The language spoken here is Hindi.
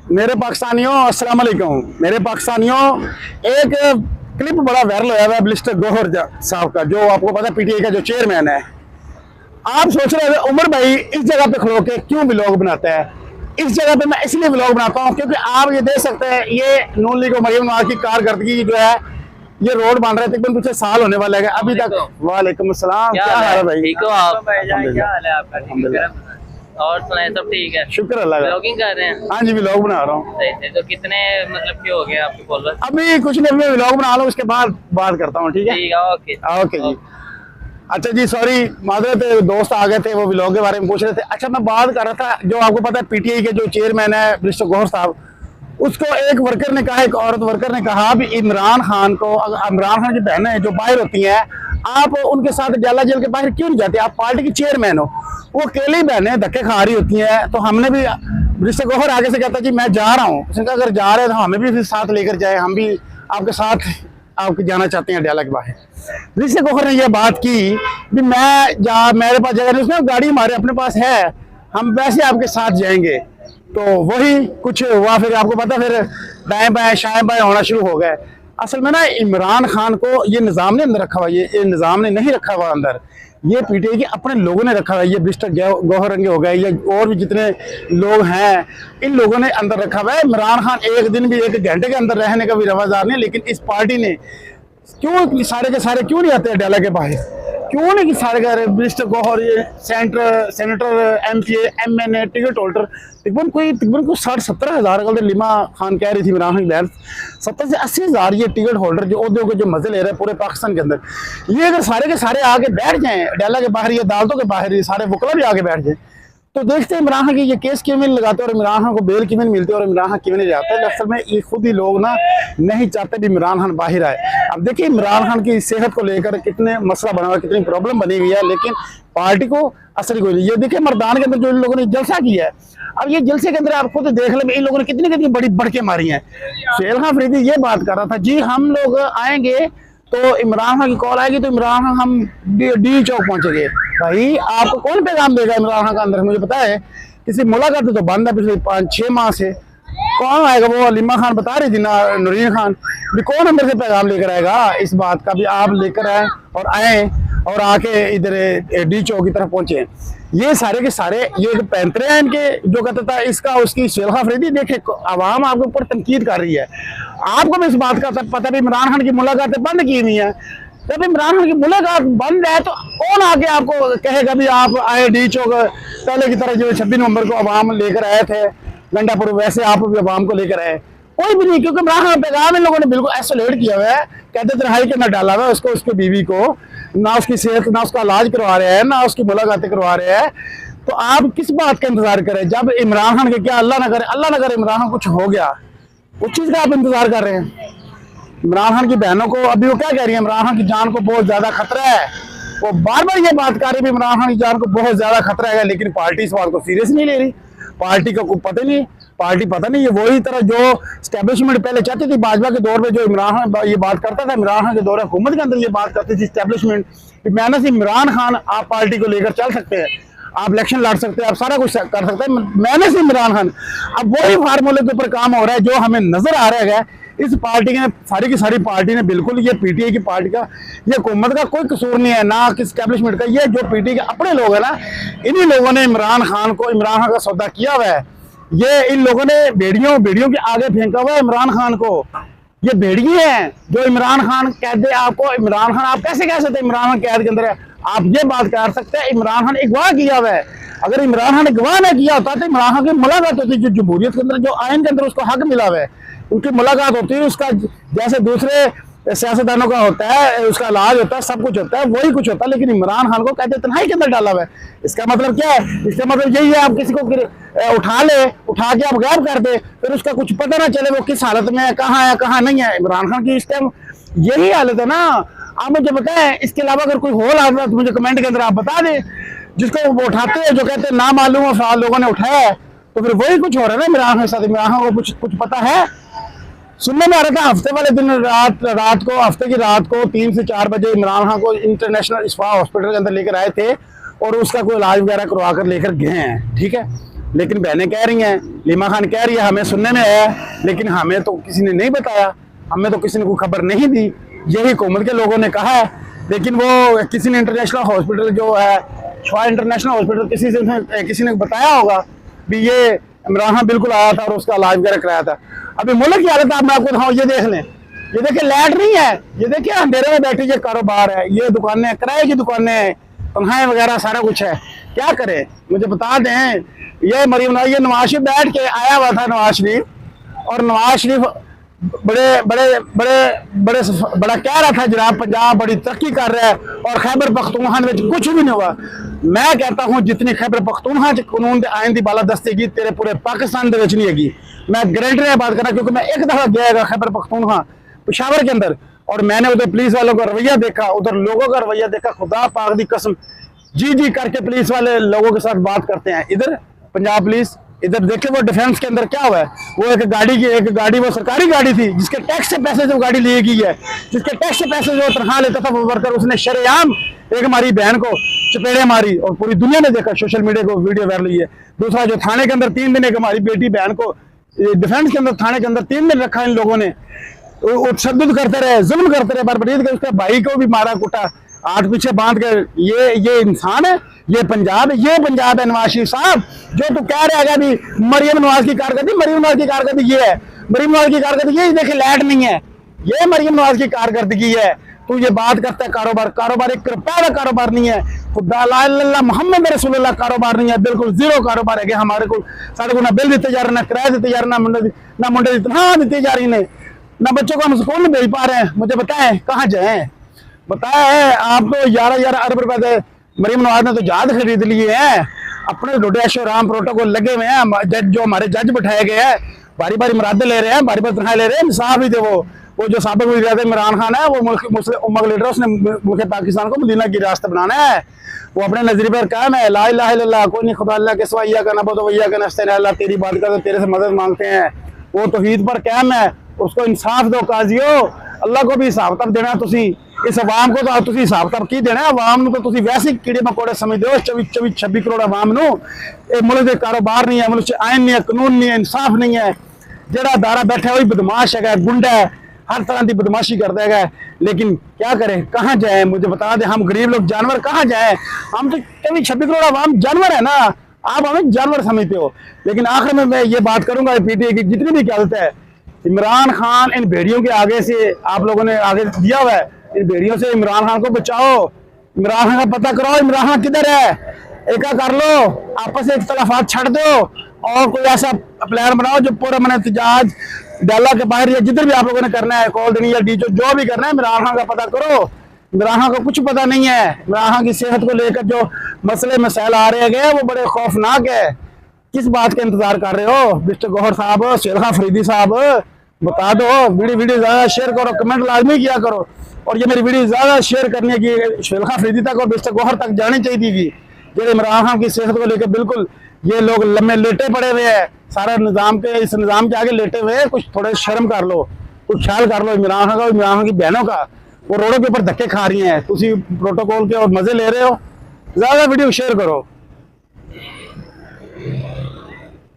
मेरे पाकिस्तानियों अस्सलाम वालेकुम। मेरे पाकिस्तानियों, एक क्लिप बड़ा वायरल होया है मिस्टर गौहर साहब का, जो आपको पता है पीटीआई का जो चेयरमैन है। आप सोच रहे हैं उमर भाई इस जगह पे खड़ो के क्यों व्लॉग बनाता है? इस जगह पे मैं इसलिए व्लॉग बनाता हूँ क्योंकि आप ये देख सकते हैं, ये नून लीग और मरियम नवाज की कारकर्दगी जो है, ये रोड बन रहे तकरीबन कुछ साल होने वाला है अभी तक। वालेकुम अस्सलाम, क्या हाल है भाई? ठीक हो आप? क्या हाल है आपका? और सुनाए सब ठीक है? शुक्र अल्लाह का। व्लॉगिंग कर रहे हैं? हाँ जी, व्लॉग बना रहा हूँ। तो कितने मतलब के हो गए आपके फॉलोअर्स? अभी कुछ नहीं, मैं व्लॉग बना लूँ उसके बाद बात करता हूँ। ठीक है, ठीक है, ओके ओके जी। अच्छा जी, सॉरी माजरत, दोस्त आ गए थे, वो व्लॉग के बारे में पूछ रहे थे। अच्छा, मैं बात कर रहा था, जो आपको पता है पीटीआई के जो चेयरमैन है मिस्टर गौहर साहब, उसको एक वर्कर ने कहा, एक औरत वर्कर ने कहा भी इमरान खान को, इमरान खान की बहनें जो बाहर होती हैं, आप उनके साथ डाला जेल के बाहर क्यों नहीं जाते? आप पार्टी के चेयरमैन हो, वो अकेली बहनें धक्के खा रही होती हैं। तो हमने भी, मिस्टर गौहर आगे से कहता जी मैं जा रहा हूँ, उसने कहा अगर जा रहे हैं तो हमें भी फिर साथ लेकर जाए, हम भी आपके साथ आपके जाना चाहते हैं डाला के बाहर। ऋषि गौहर ने यह बात की भी मैं मेरे पास जगह नहीं, उसमें गाड़ी हमारे अपने पास है, हम वैसे आपके साथ जाएंगे। तो वही कुछ हुआ, फिर आपको पता, फिर दाएं बाएं शाएं बाएं होना शुरू हो गए। असल में ना इमरान खान को ये निज़ाम ने अंदर रखा हुआ, ये निज़ाम ने नहीं रखा हुआ अंदर, ये पीटीआई के अपने लोगों ने रखा हुआ है। ये मिस्टर गौहर रंगे हो गए, ये और भी जितने लोग हैं, इन लोगों ने अंदर रखा हुआ है। इमरान खान एक दिन भी, एक घंटे के अंदर रहने का भी रवादार नहीं, लेकिन इस पार्टी ने क्यों सारे के सारे क्यों नहीं आते हैं डाला के बाहर? क्यों नहीं कि सारे कह रहे मिस्टर गौहर ये senator MP MNA ticket holder तकरीबन कोई 60-70 हज़ार कल लिमा खान कह रही थी इमरान खान बहन, 70 से 80 हज़ार ये टिकट होल्डर जो उद्योग के जो मजे ले रहे हैं पूरे पाकिस्तान के अंदर, ये अगर सारे के सारे आके बैठ जाएं डाला के बाहर, ये अदालतों के बाहर, ये सारे वकला भी आके बैठ जाए, तो देखते हैं इमरान खान की ये केस क्यों नहीं लगाते और इमरान खान को बेल क्यों नहीं मिलती और इमरान खान क्यों नहीं जाते हैं। असल में ये खुद ही लोग ना नहीं चाहते भी इमरान खान बाहर आए। अब देखिए इमरान खान की सेहत को लेकर कितने मसला बना हुआ, कितनी प्रॉब्लम बनी हुई है, लेकिन पार्टी को असर कोई नहीं। ये देखिए मर्दान के अंदर जो इन लोगों ने जलसा किया है, अब ये जलसे के अंदर आप खुद देख ले इन लोगों ने कितनी कितनी बड़ी बढ़के मारी है। फेल खान फरीदी ये बात कर रहा था जी, हम लोग आएंगे तो इमरान खान की कॉल आएगी तो इमरान खान हम डी चौक पहुंचेंगे। भाई आपको कौन पैगाम देगा इमरान खान का अंदर? मुझे पता है किसी मुलाकात तो बंद है पिछले 5-6 माह से, कौन आएगा? वो लिमा खान बता रही थी ना, नूरीन खान भी, कौन अंदर से पैगाम लेकर आएगा इस बात का भी आप लेकर आए और आए और आके इधर डी चौक की तरफ पहुंचे। ये सारे के सारे ये जो पैंतरे हैं इनके, जो कहता था इसका उसकी शेलखा फरीदी, देखे आवाम आपके ऊपर तनकीद कर रही है। आपको भी इस बात का पता भी इमरान खान की मुलाकातें बंद की हुई है। जब इमरान खान की मुलाकात बंद है तो कौन आके आपको कहेगा भी आप आए डी चौक पहले की तरह जो 26 नवंबर को अवाम लेकर आए थे गंडापुर, वैसे आप भी अवाम को लेकर आए? कोई भी नहीं, क्योंकि इमरान खान पैगाम इन लोगों ने बिल्कुल आइसोलेट किया हुआ है। कहते तन्हाई के अंदर डाला हुआ है उसको, उसकी बीवी को, ना उसकी सेहत, ना उसका इलाज करवा रहे हैं, ना उसकी मुलाकातें करवा रहे हैं। तो आप किस बात का इंतजार करें जब इमरान खान के, क्या अल्लाह ना करे इमरान खान कुछ हो गया, उस चीज का आप इंतजार कर रहे हैं? इमरान खान की बहनों को अभी वो क्या कह रही है, इमरान खान की जान को बहुत ज्यादा खतरा है। वो बार बार ये बात कर रही है इमरान खान की जान को बहुत ज्यादा खतरा है, लेकिन पार्टी इस बात को सीरियस नहीं ले रही। पार्टी का कोई पता नहीं, पार्टी पता नहीं, ये वही तरह जो स्टैब्लिशमेंट पहले चाहती थी भाजपा के दौर में, जो इमरान खान ये बात करता था, इमरान खान के दौर हुकूमत के अंदर ये बात करती थी स्टैब्लिशमेंट, मैंने से इमरान खान आप पार्टी को लेकर चल सकते हैं, आप इलेक्शन लड़ सकते हैं, आप सारा कुछ कर सकते हैं, मैंने से इमरान खान। अब वही फार्मूले के ऊपर काम हो रहा है जो हमें नजर आ रहा है। इस पार्टी ने, सारी की सारी पार्टी ने, बिल्कुल ये पीटीआई की पार्टी का, ये हुकूमत का कोई कसूर नहीं है, ना किस स्टैब्लिशमेंट का। ये जो पीटीआई के अपने लोग हैं ना, इन्हीं लोगों ने इमरान खान का सौदा किया हुआ है। ये इन लोगों ने बेड़ियों के आगे फेंका हुआ है इमरान खान को। ये भेड़िए हैं जो इमरान खान कहते हैं आपको, इमरान खान आप कैसे कह सकते हैं इमरान खान कैद के अंदर है? आप ये बात कर सकते हैं इमरान खान अगवा किया हुआ है। अगर इमरान खान अगवा ना किया होता तो इमरान खान की मुलाकात होती, जो जमहूरियत के अंदर, जो आइन के अंदर उसको हक मिला हुआ है, उनकी मुलाकात होती है, उसका जैसे दूसरे सियासतदानों का होता है, उसका इलाज होता है, सब कुछ होता है, वही कुछ होता है। लेकिन इमरान खान को कहते तन्हाई के अंदर डाला हुआ है। इसका मतलब क्या है? इसका मतलब यही है आप किसी को उठा के आप गायब कर दे, फिर उसका कुछ पता ना चले वो किस हालत में है, कहाँ है कहाँ नहीं है। इमरान खान की इस टाइम यही हालत है ना। आप मुझे बताएं, इसके अलावा अगर कोई और हालत है तो मुझे कमेंट के अंदर आप बता दें। जिसको वो उठाते हैं, जो कहते हैं ना मालूम अफराद लोगों ने उठाया है, तो फिर वही कुछ हो रहा है ना इमरान खान के साथ। इमरान खान को कुछ पता है? सुनने में आ रहा था हफ्ते वाले दिन हफ्ते की रात को 3 से 4 बजे इमरान खान को इंटरनेशनल इस्फा हॉस्पिटल के अंदर लेकर आए थे और उसका कोई इलाज वगैरह करवा कर लेकर गए हैं। ठीक है, लेकिन बहनें कह रही हैं, लीमा खान कह रही है हमें सुनने में आया, लेकिन हमें तो किसी ने नहीं बताया, हमें तो किसी ने कोई खबर नहीं दी, यही हुकूमत के लोगों ने कहा है। लेकिन वो किसी ने इंटरनेशनल हॉस्पिटल जो है शवा इंटरनेशनल हॉस्पिटल किसी ने बताया होगा भी ये इमरान खान बिल्कुल आया था और उसका इलाज वगैरह कराया था। अभी मुल्क की हालत आप मैं आपको दिखाऊं, ये देख लें, ये देखिए लाइट नहीं है, ये देखिए अंधेरे में बैठी ये कारोबार है, ये दुकानें किराए की दुकानें हैं, तनख्वाहें वगैरह सारा कुछ है। क्या करें मुझे बता दें, ये मरीम ये नवाज शरीफ बैठ के आया हुआ था नवाज शरीफ, और नवाज शरीफ बड़ा कह रहा था जनाब पंजाब बड़ी तरक्की कर रहा है और खैबर पख्तूनख्वा में कुछ भी नहीं हुआ। मैं कहता हूँ जितनी खैबर पख्तूनख्वा कानून के आइन की बालादस्ती की तेरे पूरे पाकिस्तान के नहीं हैगी। मैं गारंटी से बात कर रहा क्योंकि मैं एक दफा गया खैबर पख्तूनख्वा पेशावर के अंदर, और मैंने उधर पुलिस वालों का रवैया देखा, उधर लोगों का रवैया देखा, खुदा पाक दी कसम जी जी करके पुलिस वाले लोगों के साथ बात करते हैं। इधर पंजाब पुलिस, इधर देखे वो डिफेंस के अंदर क्या हुआ है, वो एक गाड़ी वो सरकारी गाड़ी थी जिसके टैक्स से पैसे जो गाड़ी ली गई है, जिसके टैक्स से पैसे जो तनख्वाह लेता था वो वर्कर, उसने शरेआम एक हमारी बहन को चपेड़े मारी और पूरी दुनिया ने देखा, सोशल मीडिया को वीडियो वायरल हुई है। दूसरा जो थाने के अंदर 3 दिन एक हमारी बेटी बहन को डिफेंस के अंदर थाने के अंदर 3 दिन रखा इन लोगों ने, तशद्दुद करते रहे, जुल्म करते रहे, बर्बरीत के उसके भाई को भी मारा कुटा, आठ पीछे बांध कर। ये इंसान है, ये पंजाब है नवाज शरीफ साहब जो तू कह रहा है भी मरियम नवाज की कारकर्दगी, मरियम नवाज की कारकर्दगी ये है, मरियम नवाज की कारकर्दगी ये देखे लाइट नहीं है, ये मरियम नवाज की कारकर्दगी है। तू ये बात करता है कारोबार 1 रुपया का कारोबार नहीं है, खुदा ला इलाहा इल्लल्लाह मोहम्मद रसूलुल्लाह कारोबार नहीं है, बिल्कुल जीरो कारोबार है। हमारे को साढ़े को ना बिल दिते जा रहे, ना किराया दिते जा रहे, ना मुंडे की तनख्वाह दी जा रही ने, ना बच्चों को हम स्कूल में भेज पा रहे हैं। मुझे बताएं कहाँ जाए, बताया है आप तो 11 अरब रुपए से मरीम नवाज ने तो जहाज खरीद लिए हैं, अपने डोडेशो राम प्रोटोकॉल लगे हुए हैं, जज जो हमारे जज बैठाए गए हैं बारी बारी मुरादे ले रहे हैं, बारी बारी तनख्वाह ले रहे हैं। इंसाफ ही थे वो जो साबिक वज़ीर इमरान खान है, वो मुस्लिम उम्मत लीडर, उसने मुल्क पाकिस्तान को मदीना की रास्ता बनाना है। वो अपने नजरिए पर कायम है, ला इलाहा इल्लल्लाह कोई नहीं खुदा अल्लाह के सिवा इय्याका नअबुदु व इय्याका नस्तईन, अल्लाह तेरी बात करते तेरे से मदद मांगते हैं, वो तौहीद पर कायम है। उसको इंसाफ दो काजियो, अल्लाह को भी हिसाब तब देना, तुसी इस अवाम को तो तुसी हिसाब तब की देना, अवाम तो तुसी वैसे कीड़े मकोड़े समझते हो। 24-26 करोड़ अवाम नू ये मुल्क के कारोबार नहीं है, मुल्क आइन नहीं है, कानून नहीं है, इंसाफ नहीं है। जड़ा दारा बैठा वही बदमाश है, गुंडा है, हर तरह की बदमाशी करता है। लेकिन क्या करें, कहाँ जाए मुझे बता दें, हम गरीब लोग जानवर कहाँ जाए, हम तो 26 करोड़ अवाम जानवर है ना, आप हमें जानवर समझते हो। लेकिन आखिर में मैं ये बात करूंगा पीटीआई की जितनी भी क्यादत है, इमरान खान इन भेड़ियों के आगे से आप लोगों ने आगे दिया हुआ है, इन भेड़ियों से इमरान खान को बचाओ, इमरान खान का पता करो, इमरान खान किधर है, एका कर लो, आपस में इख्तलाफात छड़ दो और कोई ऐसा प्लान बनाओ जो पूरा मन एहतजाज डाला के बाहर या जिधर भी आप लोगों ने करना है, कॉल देनी या डीजो जो भी करना है, इमरान खान का पता करो। इमरान खान को कुछ पता नहीं है, इमरान खान की सेहत को लेकर जो मसले मसाइल आ रहे हैं वो बड़े खौफनाक है। किस बात का इंतजार कर रहे हो मिस्टर गौहर साहब, शेर खान फरीदी साहब, बता दो। वीडियो ज्यादा शेयर करो, कमेंट लाजमी किया करो, और ये मेरी वीडियो ज्यादा शेयर करने की शेर खान फरीदी तक और मिस्टर गौहर तक जानी चाहिए थी। जो इमरान खान की सेहत को लेकर बिल्कुल ये लोग लम्बे लेटे पड़े हुए हैं, सारा निजाम के इस निजाम के आगे लेटे हुए हैं, कुछ थोड़े शर्म कर लो, कुछ ख्याल कर लो इमरान खान का, इमरान खान की बहनों का। वो रोडों के ऊपर धक्के खा रही हैं, तुसी प्रोटोकॉल के और मजे ले रहे हो। ज्यादा वीडियो शेयर करो।